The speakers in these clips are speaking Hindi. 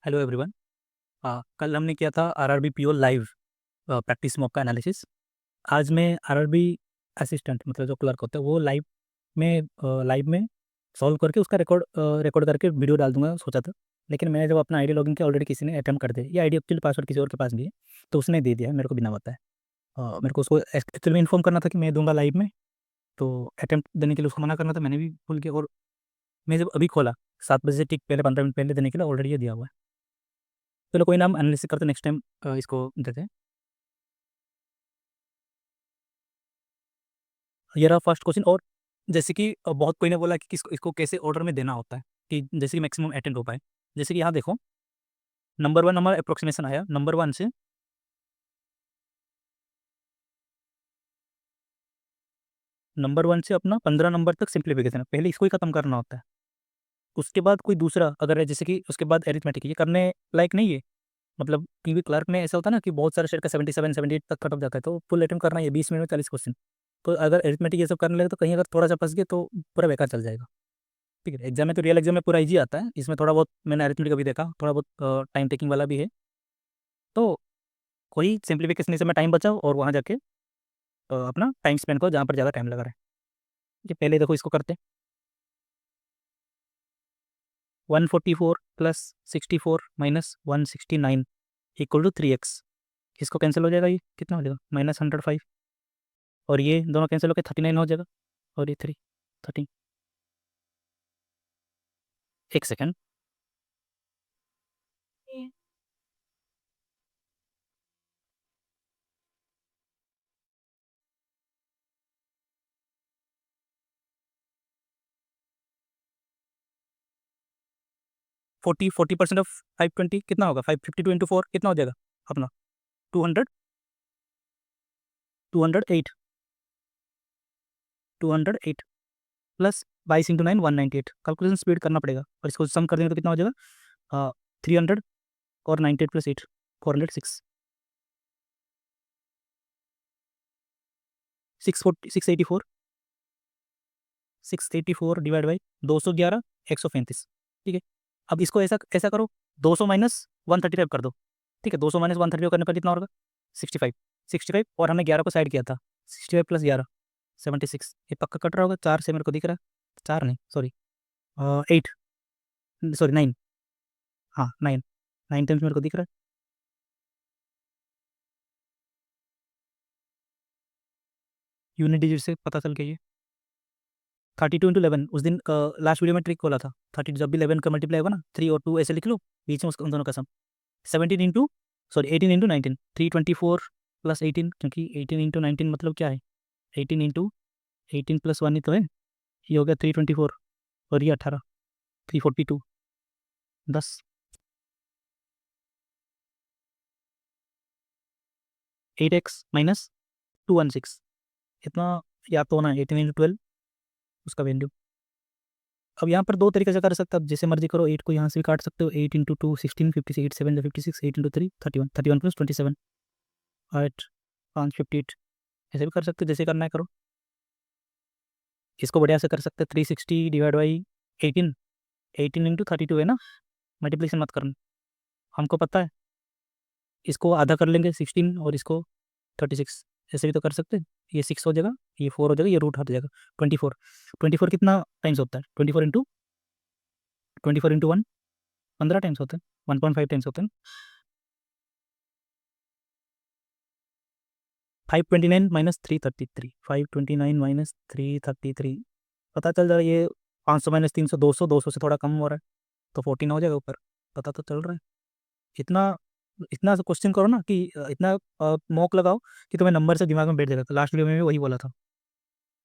Hello everyone. कल हमने किया था RRB PO live practice mock का एनालिसिस। आज मैं आरआरबी असिस्टेंट मतलब जो क्लर्क होता है वो लाइव में सॉल्व करके उसका रिकॉर्ड करके वीडियो डाल दूंगा सोचा था। लेकिन मैंने जब अपना आईडी लॉगिन किया ऑलरेडी किसी ने अटैम्प्ट कर दिया। ये आईडी एक्चुअली पासवर्ड किसी और के पास भी है, तो उसने दे दिया है मेरे को बिना बताए। मेरे को उसको एक्चुअली में इन्फॉर्म करना था कि मैं दूंगा लाइव में, तो अटैम्प्ट देने के लिए उसको मना करना था। मैंने भी भूल किया और मैं जब अभी खोला 7 बजे से ठीक पहले 15 मिनट पहले देने के लिए ऑलरेडी ये दिया हुआ है। चलो कोई नाम एनालिसिस करते नेक्स्ट टाइम इसको देते हैं। ये रहा फर्स्ट क्वेश्चन। और जैसे कि बहुत कोई ने बोला कि किसको इसको कैसे ऑर्डर में देना होता है कि जैसे कि मैक्सिमम अटेंड हो पाए। जैसे कि यहाँ देखो, नंबर वन हमारा अप्रोक्सीमेशन आया। नंबर वन से अपना 15 नंबर तक सिंप्लीफिकेशन है, पहले इसको ही खत्म करना होता है। उसके बाद कोई दूसरा अगर है, जैसे कि उसके बाद एरिथमेटिक, ये करने लायक नहीं है। मतलब क्योंकि क्लर्क में ऐसा होता है ना कि बहुत सारे शेयर का 77 78 तक कट ऑफ जाता है, तो फुल अटेम्प्ट करना है 20 मिनट में 40 क्वेश्चन। तो अगर एरिथमेटिक ये सब करने लगे तो कहीं अगर थोड़ा सा फंस गए तो पूरा बेकार चल जाएगा। ठीक है, एग्जाम में तो रियल एग्जाम में पूरा इजी आता है, इसमें थोड़ा बहुत मैंने अरिथमेटिक अभी देखा, थोड़ा बहुत टाइम टेकिंग वाला भी है। तो कोई सिंप्लीफिकेशन में टाइम बचाओ और वहाँ जाके अपना टाइम स्पेंड करो जहाँ पर ज़्यादा टाइम लगा रहा है। ये पहले देखो इसको करते हैं। 144 + 64 - 169 = 3x। इसको कैंसिल हो जाएगा, ये कितना हो जाएगा -105। और ये दोनों कैंसिल होकर 39 हो जाएगा। और ये 30। एक सेकेंड। 40% ऑफ 520 कितना होगा? 552 × 4 कितना हो जाएगा अपना? 200 208 208 प्लस 22 × 9 198। कैलकुलेशन स्पीड करना पड़ेगा और इसको सम कर देंगे तो कितना हो जाएगा? 300 और 98 + 8 406। 684 684 डिवाइड बाई 211 135। ठीक है, अब इसको ऐसा ऐसा करो, 200 माइनस 135 कर दो। ठीक है, 200 माइनस 135 करने पर कितना होगा? 65। 65 और हमने 11 को साइड किया था। 65 + 11 76। ये पक्का कट रहा होगा, 4 से मेरे को दिख रहा है। 4 नहीं, सॉरी, 8, सॉरी 9। हाँ 9, 9 टाइम्स मेरे को दिख रहा है। यूनिट डिजिट से पता चल गया ये 32 × 11। उस दिन लास्ट वीडियो में ट्रिक खोला था। 30 जब भी 11 का मल्टीप्लाई होगा ना, 3 और 2 ऐसे लिख लो, बीच में उसका उन दोनों का सम। 17 इंटू सॉरी 18 × 19 324 + 18, क्योंकि 18 × 19 मतलब क्या है? 18 × 18 + 1 ही तो है। ये हो गया 324 और ये 18 342 10 8x - 216 इतना याद तो होना है। 18 × 12 उसका वैल्यू। अब यहाँ पर दो तरीके से कर सकते हो, अब जैसे मर्जी करो। 8 को यहाँ से भी काट सकते हो। 8 × 2 16 56 7 56 8 × 3 31 31 + 27 8 5 58। ऐसे भी कर सकते हो, जैसे करना है करो। इसको बढ़िया से कर सकते हैं। 360 डिवाइड बाई 18। 18 × 32 है ना, मल्टीप्लिकेशन मत करना, हमको पता है। इसको आधा कर लेंगे 16 और इसको 36। ऐसे भी तो कर सकते हैं। ये 6 हो जाएगा, ये 4 हो जाएगा, ये रूट हट जाएगा। 24। 24 कितना टाइम्स होता है? 24 × 1 15 टाइम्स होते हैं, 1.5 टाइम्स होते हैं। 529 - 333 529 - 333 पता चल रहा है। ये 500 - 300 200 200 से थोड़ा कम हो रहा है, तो 14 हो जाएगा ऊपर। पता तो चल रहा है। इतना इतना क्वेश्चन करो ना कि इतना मॉक लगाओ कि तुम्हें नंबर से दिमाग में बैठ जाएगा। तो लास्ट वीडियो में भी वही बोला था।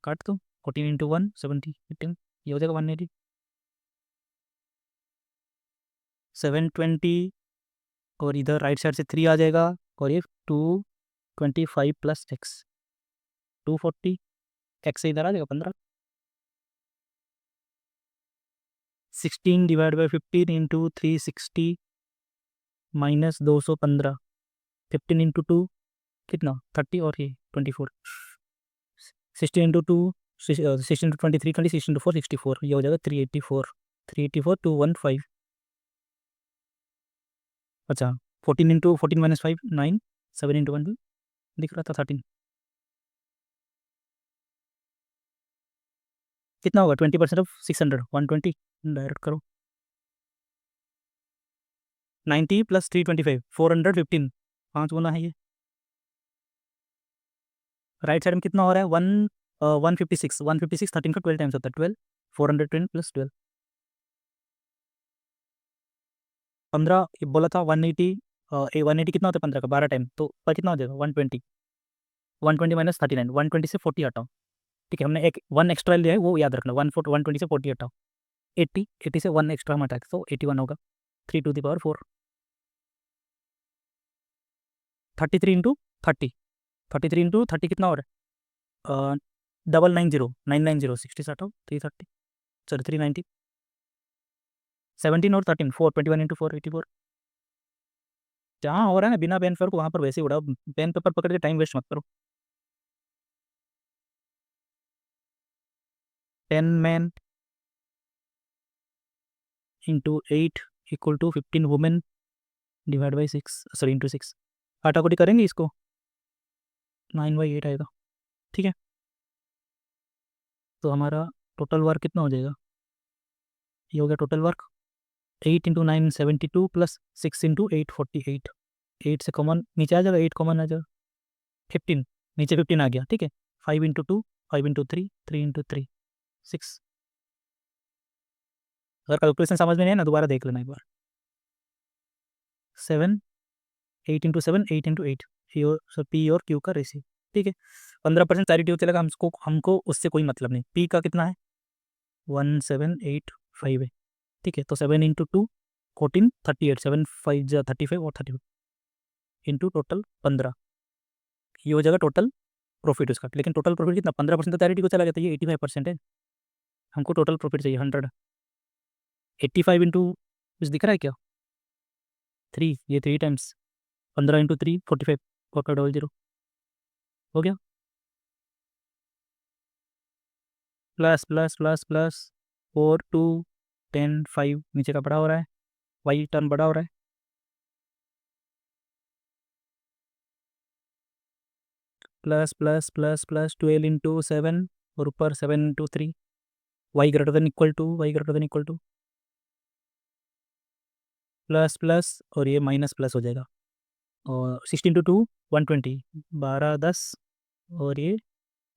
काट दो। 14 × 1 70 15, ये हो जाएगा 180। 720 और इधर राइट साइड से 3 आ जाएगा और ये 225 + x 240। x से इधर आ जाएगा 15। 16 डिवाइड बाई 15 इंटू 360 - 215। 15 × 2 कितना 30 और ये 24। 16 × 2 16 × 23 20 16 × 4 64, ये हो जाएगा 384 215। अच्छा 14 इंटू 14 माइनस 5 9 7 इंटू 1 दिख रहा था 13 कितना होगा 20% ऑफ 600 120 डायरेक्ट करो 90 प्लस 325 415 पाँच गुना है ये राइट साइड में कितना हो रहा है 156 13 का 12 टाइम्स होता है 12 410 प्लस 12 15 ये बोला था 180 180 कितना होता है 15 का 12 टाइम तो पर कितना हो जाएगा 120 120 माइनस 39 120 से 40 हटाओ ठीक है हमने एक वन एक्स्ट्रा लिया है वो याद रखना 120 से 40 हटाओ 80 से वन एक्स्ट्रा हटा के तो 81 होगा 3 to the power 4 33 into 30 33 into 30 कितना हो रहा है 990 60 से हटाओ 330 सॉरी 390 17 और 13 421 इंटू 484 जहाँ हो रहा है ना बिना पेन पेपर को वहाँ पर वैसे ही उड़ाओ पेन पेपर पकड़ के टाइम वेस्ट मत करो 10 man into 8 equal to 15 women divide by 6 sorry into 6 काटाकुटी करेंगे इसको 9/8 आएगा ठीक है तो हमारा टोटल वर्क कितना हो जाएगा ये हो गया total work 8 into 9 72 plus 6 into 8 48 8 से कॉमन नीचे आ जाएगा 8 कॉमन आ जाएगा 15 नीचे 15 आ गया ठीक है 5 इंटू 2 5 इंटू 3 3 इंटू 3 6 अगर कैलकुलेशन समझ में नहीं है ना दोबारा देख लेना एक बार 7 8 इंटू 7 8 इंटू 8 पी और क्यू का रेशियो ठीक है 15% चैरिटी चलेगा हमको उससे कोई मतलब नहीं पी का कितना है 1785 है ठीक है तो 7 इंटू 2 14 38 7 5 35 और 35 इंटू टोटल 15 ये हो जाएगा टोटल प्रॉफिट उसका लेकिन टोटल प्रॉफिट कितना 15% तो चैरिटी को चला गया था ये 85% है हमको टोटल प्रॉफिट चाहिए 100 85 इंटू कुछ दिख रहा है क्या 3 ये 3 टाइम्स 15 इंटू 3 45 4.00 हो गया प्लस प्लस प्लस प्लस 4 2 10 5 नीचे का बड़ा हो रहा है वाई टर्म बड़ा हो रहा है plus plus plus plus 12 into 7 और ऊपर 7 into 3 Y greater than equal to Y greater than equal to plus plus और ये माइनस प्लस हो जाएगा और 16 इंटू 2 120 12 10 और ये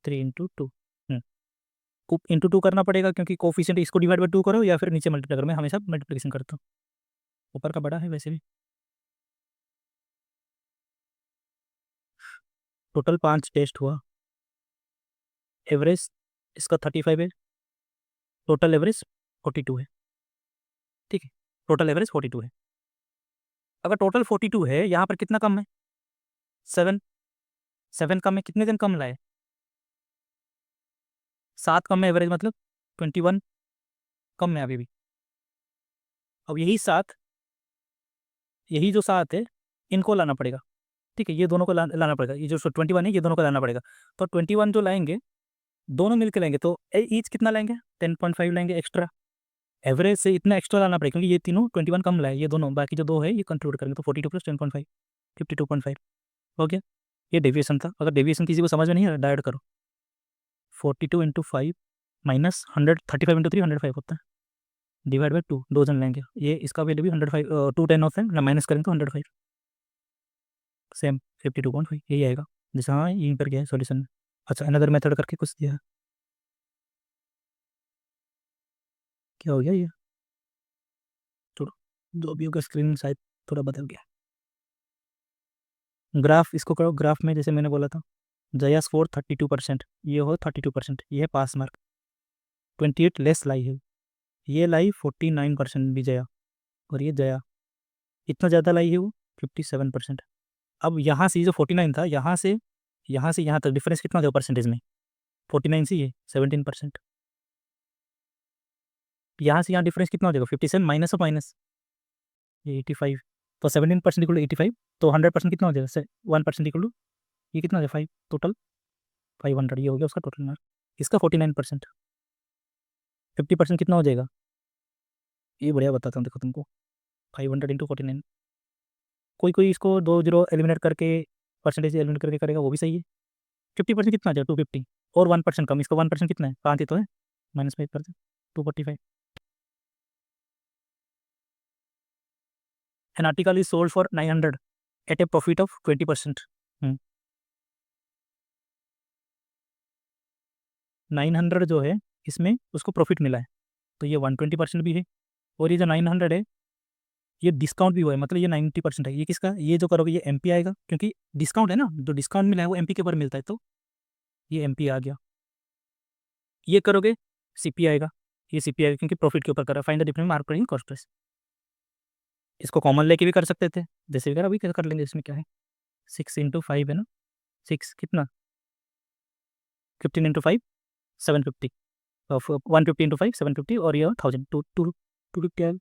3 इंटू 2 इंटू 2 करना पड़ेगा क्योंकि कोफिशिएंट इसको डिवाइड बाई 2 करो या फिर नीचे मल्टीप्लाई करो मैं हमेशा मल्टीप्लिकेशन करता हूँ ऊपर का बड़ा है वैसे भी टोटल 5 टेस्ट हुआ एवरेज इसका 35 है टोटल एवरेज 42 है ठीक है टोटल एवरेज 42 है अगर टोटल 42 है यहाँ पर कितना कम है 7 7 कम है कितने दिन कम लाए 7 कम है एवरेज मतलब 21 कम है अभी भी अब यही जो 7 है इनको लाना पड़ेगा ठीक है ये दोनों को लाना पड़ेगा ये जो 21 है ये दोनों को लाना पड़ेगा तो 21 जो लाएंगे दोनों मिलकर लाएंगे तो ईच कितना लाएंगे 10.5 लाएंगे एक्स्ट्रा एवरेज से इतना एक्स्ट्रा लाना पड़ेगा क्योंकि ये तीनों 21 कम लाए ये दोनों बाकी जो दो है ये कंट्रीब्यूट करेंगे तो 42 प्लस 10.5 52.5 हो गया ये डेविएशन था अगर डेविएशन किसी को समझ में नहीं है डायरेक्ट करो 42 इंटू 5 माइनस 135 इंटू 3 105 होता है डिवाइड बाई 2 दो जन लेंगे ये इसका वैल्यू भी 105 210 होता है माइनस करेंगे तो 105 सेम 52.5 यही आएगा जैसे हाँ यहीं पर गया है सॉल्यूशन में अच्छा अनदर मेथड करके कुछ दिया है क्या हो गया ये थोड़ा जो भी होगा स्क्रीन शायद थोड़ा बदल गया ग्राफ इसको करो ग्राफ में जैसे मैंने बोला था जया स्कोर 32% ये हो 32% ये है पास मार्क 28 लेस लाई है ये लाई 49% भी जया और ये जया इतना ज़्यादा लाई है वो 57% अब यहाँ से ये जो 49 था यहाँ से यहाँ तक डिफरेंस कितना था परसेंटेज में 49 से ये 17% यहाँ से यहाँ डिफरेंस कितना हो जाएगा 57 माइनस और माइनस ये 85 तो 17% इक्वल टू 85 तो 100% कितना हो जाएगा 1% इक्वल टू ये कितना हो जाएगा 5 टोटल 500 ये हो गया उसका टोटल मार्क इसका 49% 50% कितना हो जाएगा ये बढ़िया बताता हूँ देखो तुमको 500 इंटू 49 कोई कोई इसको 2 जीरो एलिमिनेट करके परसेंटेज एलिमिनेट करके करेगा, वो भी सही है। 50% कितना आ जाएगा? 250 और 1% कम, इसका 1% कितना है? 5 ही तो है, -5%, 245। An article is sold for 900 at a profit of 20%। 900 जो है इसमें उसको प्रॉफिट मिला है, तो ये 120% भी है। और ये जो 900 है ये डिस्काउंट भी हुआ है, मतलब ये 90% है। ये किसका? ये जो करोगे ये एमपी आएगा, क्योंकि डिस्काउंट है ना, जो डिस्काउंट मिला है वो एमपी के ऊपर मिलता है, तो ये एमपी आ गया। ये करोगे सीपी आएगा, ये सीपी आएगा क्योंकि प्रॉफिट के ऊपर कर रहा है। Find the difference marketing cost price. इसको कॉमन लेके भी कर सकते थे, जैसे वगैरह अभी कर लेंगे। इसमें क्या है, 6 × 5 है ना, 6 कितना, 15 × 5 750, 150 × 5 750, और ये 1000, 250।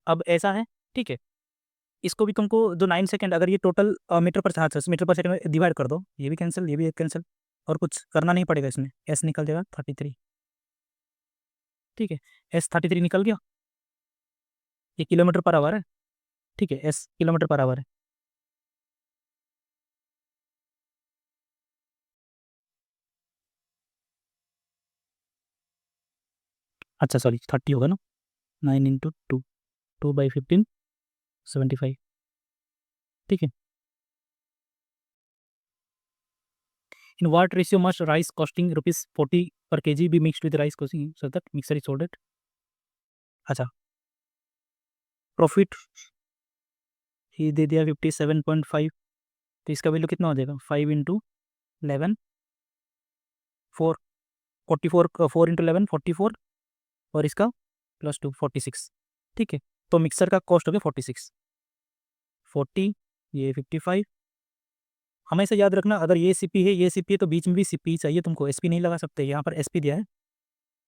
अब ऐसा है, ठीक है, इसको भी तुमको जो 9 सेकंड, अगर ये टोटल मीटर पर, हाँ, मीटर पर सेकंड में डिवाइड कर दो, ये भी कैंसिल, ये भी एक कैंसिल, और कुछ करना नहीं पड़ेगा इसमें। एस निकल जाएगा 33, ठीक है, S33 निकल गया। ये किलोमीटर पर आवर है, ठीक है, एस किलोमीटर पर आवर है। अच्छा सॉरी, 30 होगा ना, 9 × 2, 2/15 75, ठीक है। In what ratio must rice costing ₹40 पर kg be mixed with rice costing so that mixer is sold at. अच्छा, प्रॉफिट ही दे दिया 57.5, तो इसका वैल्यू कितना हो जाएगा? 5 × 11 4 44, 4 × 11 44, और इसका +2 46, ठीक है। तो मिक्सर का कॉस्ट हो गया 46, 40, ये 55। हमेशा याद रखना, अगर ये सीपी है, ये सीपी है, तो बीच में भी सीपी चाहिए तुमको, एसपी नहीं लगा सकते। यहाँ पर एसपी दिया है,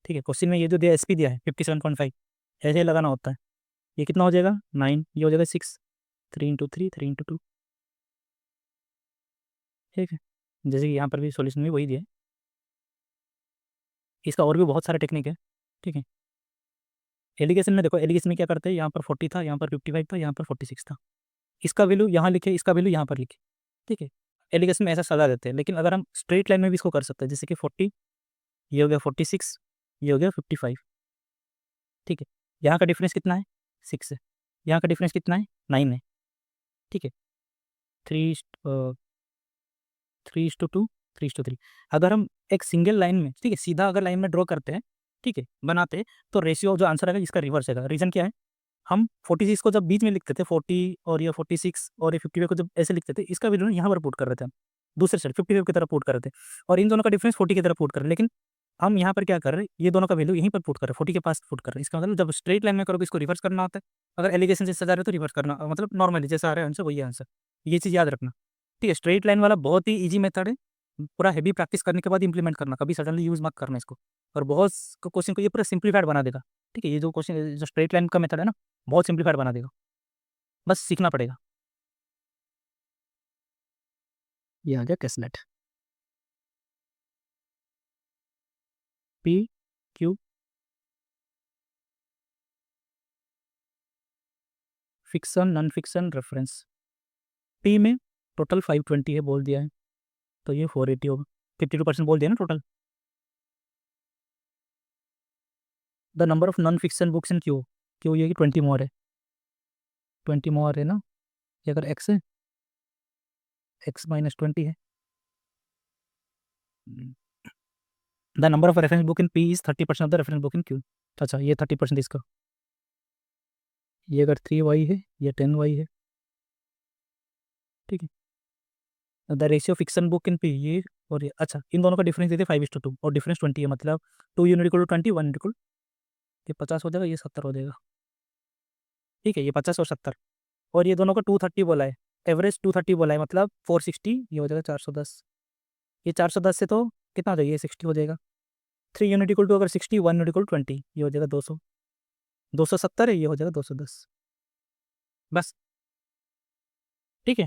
ठीक है, क्वेश्चन में ये जो दिया एसपी दिया है 57.5, ऐसे ही लगाना होता है। ये कितना हो जाएगा? 9, ये हो जाएगा 6, 3 × 3, 3 × 2, ठीक है। जैसे कि यहाँ पर भी सॉल्यूशन में वही दिया है। इसका और भी बहुत सारे टेक्निक है, ठीक है। एलिगेशन में देखो, एलिगेशन में क्या करते हैं, यहाँ पर 40 था, यहाँ पर 55 था, यहाँ पर 46 था। इसका वैल्यू यहाँ लिखे, इसका वैल्यू यहाँ पर लिखे, ठीक है। एलिगेशन में ऐसा सजा देते हैं, लेकिन अगर हम स्ट्रेट लाइन में भी इसको कर सकते हैं, जैसे कि 40, ये हो गया 46, ये हो गया 55, ठीक है। यहाँ का डिफरेंस कितना है? 6 है। यहाँ का डिफरेंस कितना है? 9 है, ठीक है। 3:2, 3:3। अगर हम एक सिंगल लाइन में, ठीक है, सीधा अगर लाइन में ड्रॉ करते हैं, ठीक है, बनाते हैं, तो रेशियो जो आंसर आएगा इसका रिवर्स आएगा। रीज़न क्या है, हम 46 को जब बीच में लिखते थे, 40 और ये 46 और ये 55 को जब ऐसे लिखते थे, इसका वैल्यू यहाँ पर पुट कर रहे थे हम, दूसरे साइड 55 की तरफ पुट कर रहे थे, और इन दोनों का डिफरेंस 40 की तरफ पुट कर रहे हैं। लेकिन हम यहाँ पर क्या कर रहे हैं, ये दोनों का वैल्यू यहीं पर पुट कर रहे हैं, 40 के पास पुट कर रहे हैं। इसका मतलब जब स्ट्रेट लाइन में करोगे इसको रिवर्स करना होता है, अगर एलिगेशन से सजा रहे हो तो रिवर्स करना, मतलब नॉर्मली जैसा आ रहा है आंसर वही आंसर। ये चीज़ याद रखना, ठीक है। स्ट्रेट लाइन वाला बहुत ही ईजी मेथड है, पूरा हैवी प्रैक्टिस करने के बाद इंप्लीमेंट करना, कभी सडनली यूज़ मत करना इसको, और बहुत क्वेश्चन को ये पूरा सिंप्लीफाइड बना देगा, ठीक है। ये जो क्वेश्चन, जो स्ट्रेट लाइन का मेथड है ना, बहुत सिंप्लीफाइड बना देगा, बस सीखना पड़ेगा। ये आ गया कैसनेट। PQ, fiction, non fiction, reference. P में टोटल 520 है, बोल दिया है, तो ये 480 होगा। 52% बोल दिया ना total. The number of non fiction books in Q, Q ये कि 20 मोर है, 20 मोर है ना। ये अगर X है, X -20 है। The number of reference book in P is 30% of the reference book in Q। अच्छा, ये 30% इसका, ये अगर 3Y है, ये 10Y है, ठीक है। The ratio fiction book in P, ये और ये, अच्छा, इन दोनों का डिफरेंस दे दे 5:2, और डिफरेंस 20 है, मतलब 2 यूनिट इक्वल टू 20, 1 इक्वल, ये 50 हो जाएगा, ये 70 हो जाएगा, ठीक है। ये 50 और 70, और ये दोनों का 230 बोला है, एवरेज 230 बोला है, मतलब 460, ये हो जाएगा 410। ये 410 से तो कितना हो जाएगा, ये 60 हो जाएगा। 3 यूनिट इक्वल टू अगर 60, 1 यूनिट इक्वल 20, ये हो जाएगा 200। 270 है, ये हो जाएगा 210। बस, ठीक है,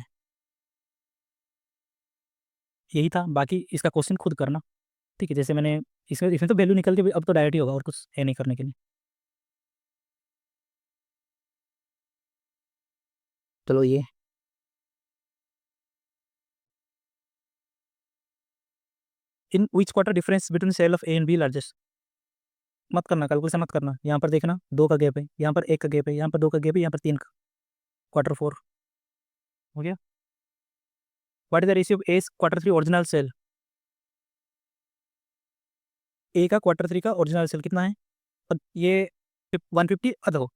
यही था। बाकी इसका क्वेश्चन खुद करना, ठीक है। जैसे मैंने इसमें इसमें तो वैल्यू निकल के अब तो डायरेक्ट ही होगा, और कुछ है नहीं करने के लिए। चलो ये in which quarter difference between sale of A and B largest. मत करना, कैलकुलेशन मत करना। यहाँ पर देखना 2 का गैप है, यहाँ पर 1 का गैप है, यहाँ पर 2 का गैप है, यहाँ पर 3 का। क्वार्टर 4 हो गया। What is the ratio of A quarter 3 original sale. A का क्वार्टर 3 का ओरिजिनल सेल कितना है, और ये 150। देखो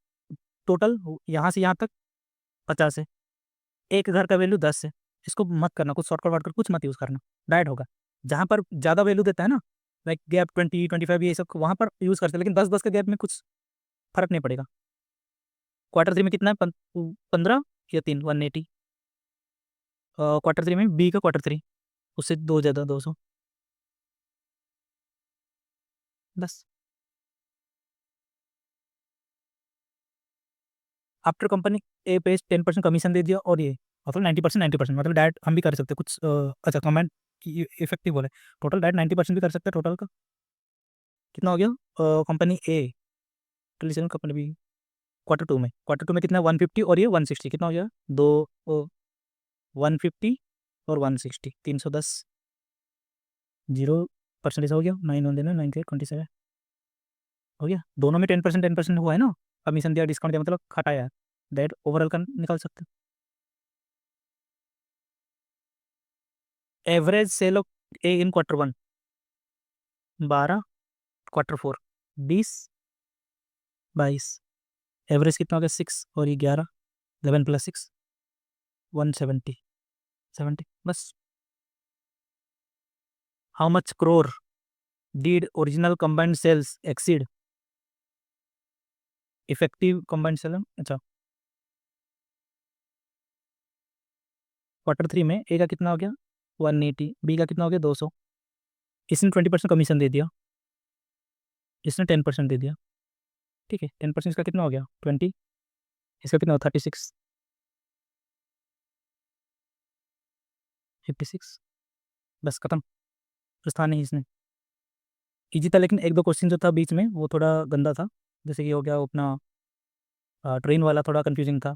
टोटल यहाँ से यहाँ तक 50 है, एक घर का वैल्यू 10 है। इसको मत करना, कुछ शॉर्टकट वाटकट कुछ मत यूज़ करना, डायरेक्ट होगा। जहाँ पर ज़्यादा वैल्यू देता है ना, लाइक गैप 20, 25, ये सब वहाँ पर यूज़ करते हैं, लेकिन 10-10 का गैप में कुछ फर्क नहीं पड़ेगा। क्वार्टर 3 में कितना है, 15 या 3, 180। क्वार्टर 3 में बी का क्वार्टर 3, उससे 2 ज़्यादा 200। बस। आफ्टर कंपनी ए पे 10% कमीशन दे दिया, और ये मतलब 90%, 90%, मतलब डायरेक्ट हम भी कर सकते हैं कुछ। अच्छा, कमेंट इफेक्टिव बोले, टोटल डायरेक्ट 90% भी कर सकते हैं टोटल का। कितना हो गया, company A television, company B quarter 2 में कितना, 150 और ये 160, कितना हो गया, दो 150 और 160, 310। 0% हो गया, 9 वन देना, 9 27 हो गया। दोनों में 10% हुआ है ना, कमीशन दिया, डिस्काउंट दिया, मतलब घटाया, दैट ओवरऑल का निकाल सकते हैं। Average sale of A in quarter 1 12, quarter 4 20, 22। Average कितना हो गया, 6, और ये 11, 11 + 6 170, 70। बस। How much crore did original combined cells exceed effective combined sale. अच्छा, क्वार्टर 3 में ए का कितना हो गया, 180, बी का कितना हो गया, 200। इसने 20% कमीशन दे दिया, इसने 10% दे दिया, ठीक है। 10% इसका कितना हो गया, 20, इसका कितना हो, 36, 56। बस खत्म, कुछ था नहीं इसने। ईजी था, लेकिन एक दो क्वेश्चन जो था बीच में वो थोड़ा गंदा था। जैसे कि हो गया वो अपना ट्रेन वाला, थोड़ा कंफ्यूजिंग था।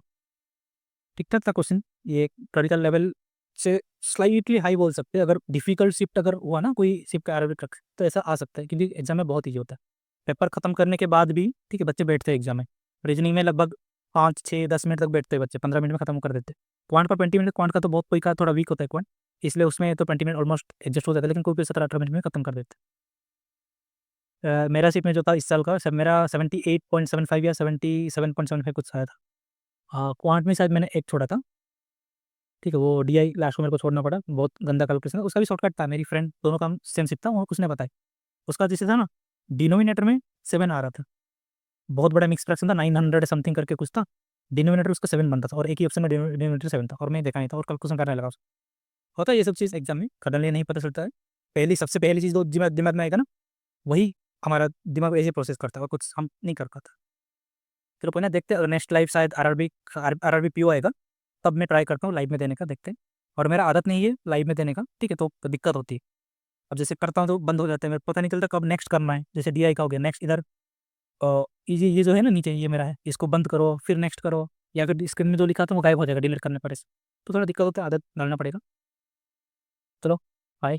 ठीक ठाक था क्वेश्चन, ये क्रिटिकल लेवल से स्लाइटली हाई बोल सकते हैं। अगर डिफिकल्ट शिफ्ट अगर हुआ ना, कोई शिफ्ट का अरबिक रख, तो ऐसा आ सकता है, क्योंकि एग्जाम में बहुत ईजी होता है। पेपर खत्म करने के बाद भी, ठीक है, बच्चे बैठते हैं एग्जाम में। रीजनिंग में लगभग 5, 6, 10 मिनट तक बैठते हैं बच्चे, 15 मिनट में खत्म कर देते हैं। क्वांट पर 20 मिनट, क्वांट का तो बहुत कोई का थोड़ा वीक होता है क्वांट, इसलिए उसमें तो 20 मिनट ऑलमोस्ट एडजस्ट हो जाता है, लेकिन कोई 17-18 मिनट में खत्म कर देते हैं। मेरा शिफ्ट में जो था इस साल का, सब मेरा 78.75 या 77.75 कुछ आया था। क्वांट में शायद मैंने एक छोड़ा था, ठीक है, वो डीआई लास्ट को मेरे को छोड़ना पड़ा, बहुत गंदा कैलकुलेशन। उसका भी शॉर्टकट था, मेरी फ्रेंड दोनों का सेम शिफ्ट था, वो उसने बताया। उसका जैसे था ना, डिनोमिनेटर में 7 आ रहा था, बहुत बड़ा मिक्स फ्रैक्शन था, 900 समथिंग करके कुछ था। डिनोमिनेटर उसका 7 बनता था, और एक ही ऑप्शन में डिनोमिनेटर 7 था, और मैं देखा नहीं था, और कैलकुलेशन करने लगा उसको। होता है ये सब चीज़ एग्जाम में, सडनली नहीं पता चलता है। सबसे पहली चीज़ जो दिमाग दिमाग में आएगा ना, वही हमारा दिमाग ऐसे प्रोसेस करता है, और कुछ हम नहीं कर पाता। चलो कोई ना, देखते हैं, नेक्स्ट लाइव शायद आरआरबी पीओ आएगा, तब मैं ट्राई करता हूँ लाइव में देने का, देखते हैं। और मेरा आदत नहीं है लाइव में देने का, ठीक है, तो दिक्कत होती है। अब जैसे करता हूँ तो बंद हो जाते हैं, मेरे को पता नहीं चलता कब नेक्स्ट करना है। जैसे डीआई का हो गया, नेक्स्ट इधर ये जो है ना नीचे, ये मेरा है, इसको बंद करो फिर नेक्स्ट करो, या फिर स्क्रीन में जो लिखा था वो गायब हो जाएगा डिलीट करने पड़े, तो थोड़ा दिक्कत होता है, आदत डालना पड़ेगा। चलो, बाय।